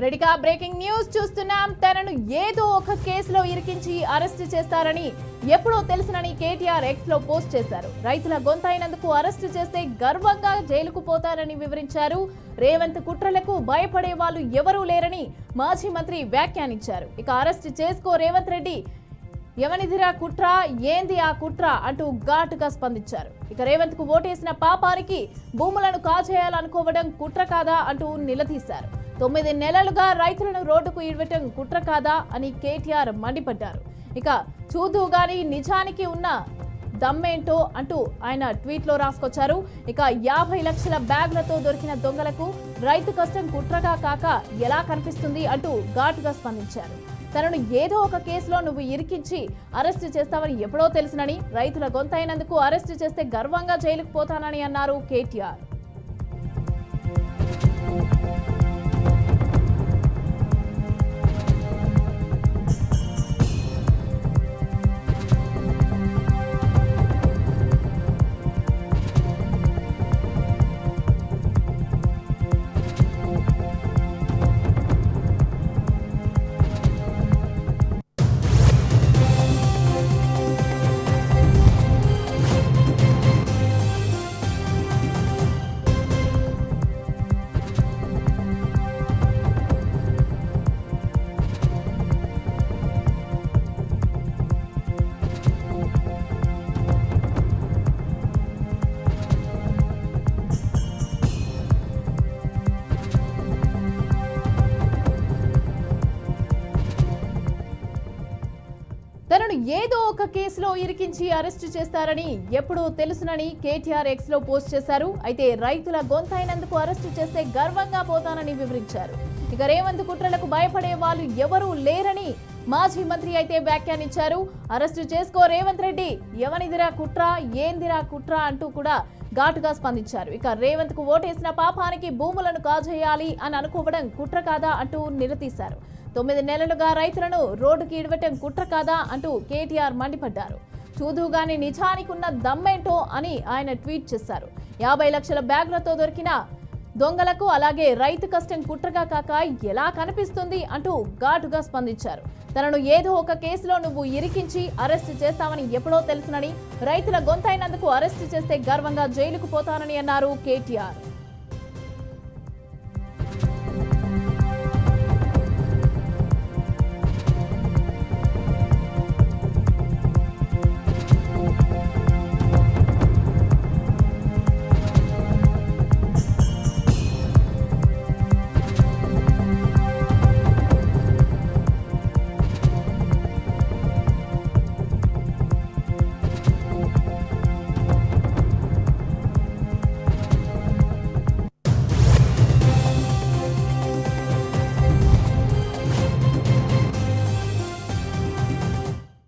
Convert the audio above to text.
రెడీగా breaking news చూస్తున్నాం. తనను ఏదో ఒక కేసులో ఇరికించి అరెస్ట్ చేస్తారని ఎప్పుడో తెలుసునని కేటీఆర్ ఎక్స్ లో పోస్ట్ చేశారు. రైతుల గొంతైనందుకు అరెస్ట్ చేస్తే గర్వంగా జైలుకు పోతారని వివరించారు. రేవంత్ కుట్రలకు భయపడే వాళ్ళు ఎవరూ లేరని మాజీ మంత్రి వ్యాఖ్యానించారు. ఇక అరెస్ట్ చేసుకో రేవంత్ రెడ్డి, ఎవనిదిరా కుట్ర, ఏంది ఆ కుట్ర అంటూ ఘాటుగా స్పందించారు. ఇక రేవంత్ కు ఓటేసిన పాపానికి భూములను కాజేయాలనుకోవడం కుట్ర కాదా అంటూ నిలదీశారు. 9 నెలలుగా రైతులను రోడ్డుకు ఇవ్వటం కుట్ర కాదా అని కేటీఆర్ మండిపడ్డారు. ఇక చూద్దు గాని నిజానికి ఉన్న దమ్మేంటో అంటూ ఆయన ట్వీట్ లో రాసుకొచ్చారు. ఇక 50 లక్షల బ్యాగ్లతో దొరికిన దొంగలకు రైతు కష్టం కుట్రగా కాక ఎలా కనిపిస్తుంది అంటూ ఘాటుగా స్పందించారు. తనను ఏదో ఒక కేసులో నువ్వు ఇరికించి అరెస్టు చేస్తావని ఎప్పుడో తెలుసునని, రైతుల గొంతైనందుకు అరెస్టు చేస్తే గర్వంగా జైలుకు పోతానని అన్నారు కేటీఆర్. తనను ఏదో ఒక కేసులో ఇరికించి అరెస్టు చేస్తారని ఎప్పుడూ తెలుసునని కేటీఆర్ ఎక్స్ లో పోస్ట్ చేశారు. అయితే రైతుల గొంతైనందుకు అరెస్టు చేస్తే గర్వంగా పోతానని వివరించారు. ఇక రేవంత్ కుట్రలకు భయపడే వాళ్ళు ఎవరూ లేరని మాజీ మంత్రి అయితే వ్యాఖ్యానించారు. అరెస్టు చేసుకో రేవంత్ రెడ్డి, ఎవనిదిరా కుట్ర, ఏందిరా కుట్ర అంటూ కూడా ఘాటుగా స్పందించారు. ఇక రేవంత్ కు ఓటేసిన పాపానికి భూములను కాజేయాలి అని అనుకోవడం కుట్ర కాదా అంటూ నిలదీశారు. 9 నెలలుగా రైతులను రోడ్డుకి ఇడవటం కుట్ర కాదా అంటూ కేటీఆర్ మండిపడ్డారు. చూదుగాని నిజానికి ఉన్న దమ్మేంటో అని ఆయన ట్వీట్ చేశారు. 50 లక్షల బ్యాగ్లతో దొరికిన దొంగలకు అలాగే రైతు కష్టం కుట్రగా కాక ఎలా కనిపిస్తుంది అంటూ ఘాటుగా స్పందించారు. తనను ఏదో ఒక కేసులో నువ్వు ఇరికించి అరెస్టు చేస్తావని ఎప్పుడో తెలుసునని, రైతుల గొంతైనందుకు అరెస్టు చేస్తే గర్వంగా జైలుకు పోతానని అన్నారు కేటీఆర్.